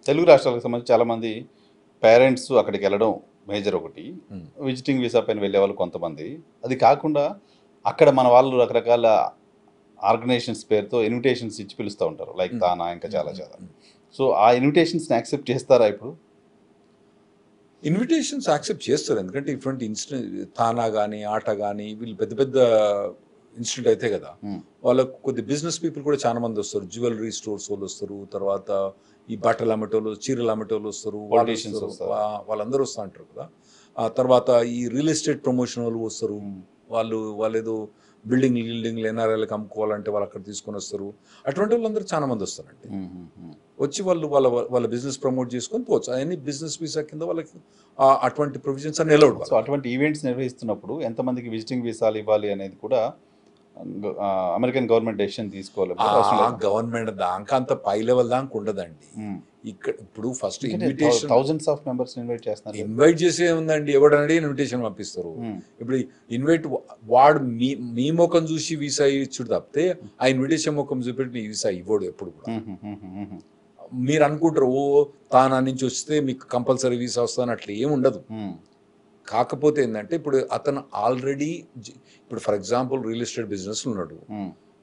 తెలుగు రాష్ట్రాలకు సంబంధించి చాలామంది పేరెంట్స్ అక్కడికి వెళ్ళడం మేజర్ ఒకటి. విజిటింగ్ వీసా పైన వెళ్ళే వాళ్ళు కొంతమంది. అది కాకుండా అక్కడ మన వాళ్ళు రకరకాల ఆర్గనైజేషన్స్ పేరుతో ఇన్విటేషన్స్ ఇచ్చి పిలుస్తూ ఉంటారు. లైక్ తానా ఇంకా చాలా చాలా. సో ఆ ఇన్విటేషన్స్ని యాక్సెప్ట్ చేస్తారా ఇప్పుడు? ఇన్విటేషన్స్ యాక్సెప్ట్ చేస్తారు. ఎందుకంటే ఇటువంటి ఇన్స్టెంట్ తానా కానీ ఆట కానీ వీళ్ళు పెద్ద పెద్ద ఇన్స్టిట్యూట్ అయితే కదా, వాళ్ళకు కొద్ది బిజినెస్ పీపుల్ కూడా చాలా మంది వస్తారు. జ్యువెలరీ స్టోర్స్ వాళ్ళు వస్తారు, తర్వాత ఈ బట్టలు అమ్మటోళ్ళు, చీరలు అమ్మటోళ్ళు వస్తారు, Politicians వస్తారు. వాళ్ళందరూ వస్తూ ఉంటారు కదా. ఆ తర్వాత ఈ రియల్ ఎస్టేట్ ప్రమోషన్ వాళ్ళు వస్తారు. వాళ్ళు ఏదో బిల్డింగ్లు ఎన్ఆర్ఐలకు అమ్ముకోవాలంటే వాళ్ళు అక్కడ తీసుకొని వస్తారు. అటువంటి వాళ్ళందరూ చాలా మంది వస్తారండి. వచ్చి వాళ్ళ బిజినెస్ ప్రమోట్ చేసుకొని పోవచ్చు. అవన్నీ బిజినెస్ వీసా కింద వాళ్ళకి అటువంటి ప్రొవిజన్స్ అన్ని అలౌడ్. సో అటువంటి ఈవెంట్స్ నిర్వహిస్తున్నప్పుడు ఎంతమందికి విజిటింగ్ వీసాలు ఇవ్వాలి అనేది కూడా అమెరికన్ గవర్నమెంట్ డెసిషన్ తీసుకోవాలి. గవర్నమెంట్ దాకా అంత పై లెవెల్ దాకా ఉండదండి. ఇక్కడ ఇప్పుడు first invitation thousands of members invite చేస్తున్నారు. ఇన్వైట్ చేసే ఉందండి, ఎవడనడి ఇన్విటేషన్ పంపిస్తారు. ఇప్పుడు ఇన్వైట్ వాడు మీ ముఖం చూసి వీసా ఇచ్చుడు తప్పితే ఆ ఇన్విటేషన్ ముఖం చూపెట్టి మీ వీసా ఇవ్వడు ఎప్పుడు కూడా. మీరు అనుకుంటారు ఓ తానా నుంచి వస్తే మీకు కంపల్సరీ వీసా వస్తుందని, అట్లా ఏమి ఉండదు. కాకపోతే ఏంటంటే ఇప్పుడు అతను ఆల్రెడీ ఇప్పుడు for example real estate business ఉన్నాడు,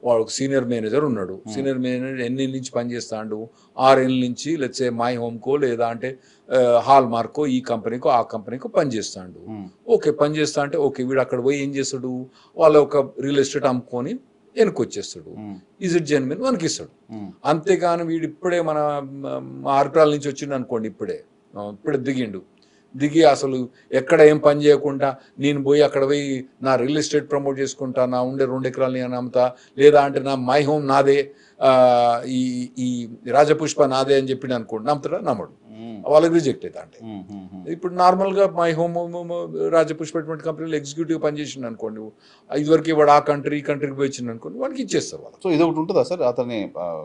వాడు ఒక సీనియర్ మేనేజర్ ఉన్నాడు. సీనియర్ మేనేజర్ ఎన్ని నుంచి పనిచేస్తాడు, 6 ఏళ్ళ నుంచి లెట్సే మై హోమ్కో లేదా అంటే హాల్ మార్కో ఈ కంపెనీకో ఆ కంపెనీకో పనిచేస్తాడు. ఓకే పనిచేస్తా అంటే ఓకే వీడు అక్కడ పోయి ఏం చేస్తాడు, వాళ్ళ ఒక రియల్ ఎస్టేట్ అమ్ముకొని వెనక్కి వచ్చేస్తాడు. ఈజ్ ఇట్ జెన్యున్ మనకి ఇస్తాడు. అంతేగాని వీడు ఇప్పుడే మన ఆర్పిరాల నుంచి వచ్చిండు అనుకోండి, ఇప్పుడే దిగి అసలు ఎక్కడ ఏం పని చేయకుండా నేను పోయి అక్కడ పోయి నా రియల్ ఎస్టేట్ ప్రమోట్ చేసుకుంటా, నా ఉండే 2 ఎకరాలు నేను అమ్ముతా, లేదా అంటే నా మై హోమ్ నాదే, ఈ రాజపుష్ప నాదే అని చెప్పి అనుకోండి, నమ్ముతాడా? నమ్మడు. వాళ్ళకి రిజెక్ట్ అవుతా. అంటే ఇప్పుడు నార్మల్గా మై హోమ్ రాజపుష్ప అటువంటి కంపెనీలో ఎగ్జిక్యూటివ్ పనిచేసిండు అనుకోండి, ఇదివరకు వాడు ఆ కంట్రీ ఈ కంట్రీకి పోయి వచ్చిండు అనుకోండి, వాడికి ఇచ్చేస్తారు వాళ్ళు. సో ఇది ఒకటి ఉంటుందా సార్, అతని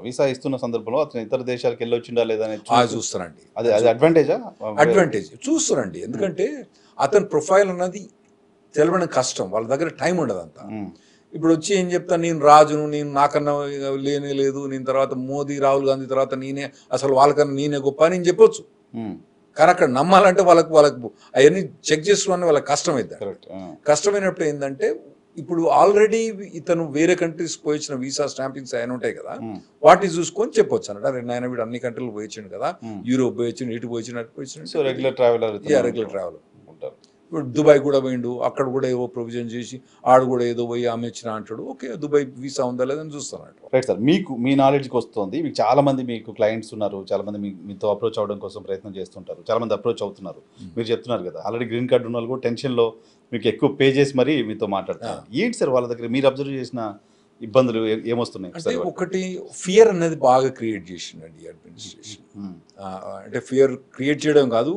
వీసా ఇస్తున్న సందర్భంలో అతను ఇతర దేశాలకు వెళ్ళి వచ్చిండా లేదా చూస్తారండి. అది అడ్వాంటేజా? అడ్వాంటేజ్ చూస్తారండి. ఎందుకంటే అతని ప్రొఫైల్ అన్నది తెలవడం కష్టం, వాళ్ళ దగ్గర టైం ఉండదు అంత. ఇప్పుడు వచ్చి ఏం చెప్తాను, నేను రాజును, నేను నాకన్నా లేనే లేదు, నేను తర్వాత మోదీ రాహుల్ గాంధీ తర్వాత నేనే అసలు వాళ్ళకన్నా నేనే గొప్ప అని నేను చెప్పొచ్చు. కానీ అక్కడ నమ్మాలంటే వాళ్ళకు అవన్నీ చెక్ చేసుకోవడానికి వాళ్ళకి కష్టమైంది. కష్టమైనప్పుడు ఏంటంటే ఇప్పుడు ఆల్రెడీ ఇతను వేరే కంట్రీస్ పోయించిన వీసా స్టాంపింగ్స్ ఆయన ఉంటాయి కదా, వాటిని చూసుకొని చెప్పొచ్చు అన్నట్టు. అరే నాయన వీడు అన్ని కంట్రీలు పోయించిండు కదా, యూరోప్ పోయించిండు, ఇటు పోయించిండు, అటు పోయించిండు, రెగ్యులర్ ట్రావెలర్ ఉంటారు. ఇప్పుడు దుబాయ్ కూడా పోయిండు, అక్కడ కూడా ఏవో ప్రొవిజన్ చేసి ఆడు కూడా ఏదో పోయి ఆమె ఇచ్చిన అంటాడు. ఓకే దుబాయ్ వీసా ఉందా లేదని చూస్తాను. రైట్ సార్, మీ నాలెడ్జ్కి వస్తుంది, మీకు చాలా మంది మీకు క్లయింట్స్ ఉన్నారు, చాలా మంది మీతో అప్రోచ్ అవ్వడం కోసం ప్రయత్నం చేస్తుంటారు, చాలా మంది అప్రోచ్ అవుతున్నారు. మీరు చెప్తున్నారు కదా ఆల్రెడీ గ్రీన్ కార్డు ఉన్న వాళ్ళు కూడా టెన్షన్లో మీకు ఎక్కువ పే చేసి మరీ మీతో మాట్లాడతారు. ఏంటి సార్ వాళ్ళ దగ్గర మీరు అబ్జర్వ్ చేసిన ఇబ్బందులు ఏమొస్తున్నాయి? అంటే ఒకటి ఫియర్ అనేది బాగా క్రియేట్ చేసిందండి అడ్మినిస్ట్రేషన్. అంటే ఫియర్ క్రియేట్ చేయడం కాదు,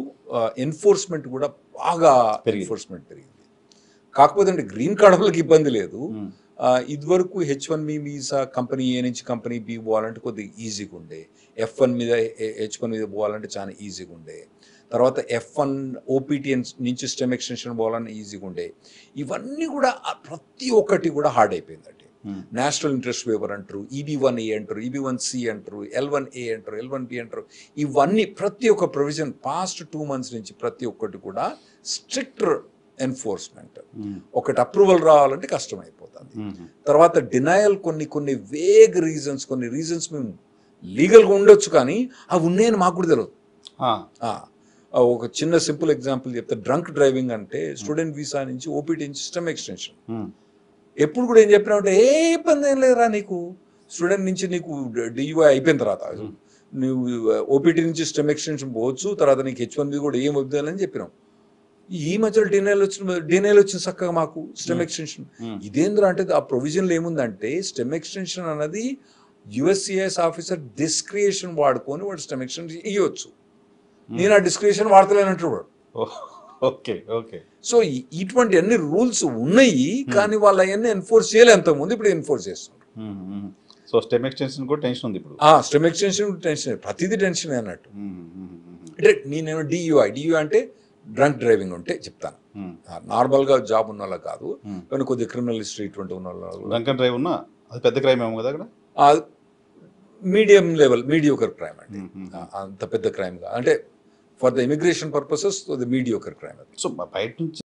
ఎన్ఫోర్స్మెంట్ కూడా బాగా ఎన్ఫోర్స్మెంట్ పెరిగింది. కాకపోతే అంటే గ్రీన్ కార్డ్ వాళ్ళకి ఇబ్బంది లేదు. ఇదివరకు H1B వీసా కంపెనీ ఏ నుంచి కంపెనీ బి పోవాలంటే కొద్దిగా ఈజీగా ఉండే, F1 మీద H1 మీద పోవాలంటే చాలా ఈజీగా ఉండే, తర్వాత F1 OPT నుంచి స్టెమ్ ఎక్స్టెన్షన్ పోవాలని ఈజీగా ఉండే. ఇవన్నీ కూడా ప్రతి ఒక్కటి కూడా హార్డ్ అయిపోయిందండి. నేషనల్ ఇంట్రెస్ట్ వేవర్ అంటారు, EB1A అంటారు, EB1C అంటారు, L1A అంటారు, L1B అంటారు. ఇవన్నీ ప్రతి ఒక్క ప్రొవిజన్ పాస్ట్ 2 months నుంచి ప్రతి ఒక్కటి కూడా స్ట్రిక్ట్ ఎన్ఫోర్స్మెంట్. ఒకటి అప్రూవల్ రావాలంటే కష్టమైపోతుంది. తర్వాత డినయల్ కొన్ని వేగ్ రీజన్స్, కొన్ని రీజన్స్ మేము లీగల్గా ఉండొచ్చు కానీ అవి ఉన్నాయని మాకు కూడా తెలియదు. ఒక చిన్న సింపుల్ ఎగ్జాంపుల్ చెప్తే, డ్రంక్ డ్రైవింగ్ అంటే స్టూడెంట్ వీసా నుంచి OPT నుంచి సిస్టమ్ ఎక్స్టెన్షన్. ఎప్పుడు కూడా ఏం చెప్పినా ఉంటే ఏ ఇబ్బంది ఏం లేదురా, నీకు స్టూడెంట్ నుంచి నీకు DUI అయిపోయిన తర్వాత నువ్వు OPT నుంచి స్టెమ్ ఎక్స్టెన్షన్ పోవచ్చు, తర్వాత నీకు H1B కూడా ఏం వద్దాలని చెప్పినాం. ఈ మధ్యలో డినైల్ వచ్చిన చక్కగా మాకు స్టెమ్ ఎక్స్టెన్షన్. ఇదేంద్రా అంటే ఆ ప్రొవిజన్లో ఏముందంటే స్టెమ్ ఎక్స్టెన్షన్ అన్నది USCIS ఆఫీసర్ డిస్క్రియేషన్ వాడుకొని వాడు స్టెమ్ ఎక్స్టెన్షన్ ఇవ్వచ్చు. నేను ఆ డిస్క్రియేషన్ వాడతలేనంటాడు వాడు. సో ఇటువంటి అన్ని రూల్స్ ఉన్నాయి కానీ వాళ్ళు అవన్నీ ఎన్ఫోర్స్ చేయలే అంతకుముందు, ఇప్పుడు ఎన్ఫోర్స్ చేస్తున్నారు. సో స్టెమ్ ఎక్స్టెన్షన్ కూడా టెన్షన్ ఉంది ఇప్పుడు. స్టెమ్ ఎక్స్టెన్షన్ టెన్షన్, ప్రతిదీ టెన్షన్ అన్నట్టు. అంటే నేనేమో DUI అంటే డ్రంక్ డ్రైవింగ్ ఉంటే చెప్తాను, నార్మల్గా జాబ్ ఉన్న వాళ్ళ కాదు కానీ కొద్దిగా క్రిమినల్ హిస్టరీ ఇటువంటి ఉన్న వాళ్ళు. డ్రంక్ అండ్ డ్రైవ్ ఉన్నా అది పెద్ద క్రైమ్ ఏమో కదా అక్కడ. మీడియం లెవెల్ మీడియోకర్ క్రైమ్ అండి. అంత పెద్ద క్రైమ్ గా అంటే for the immigration purposes the mediocre crime. So బయట నుంచి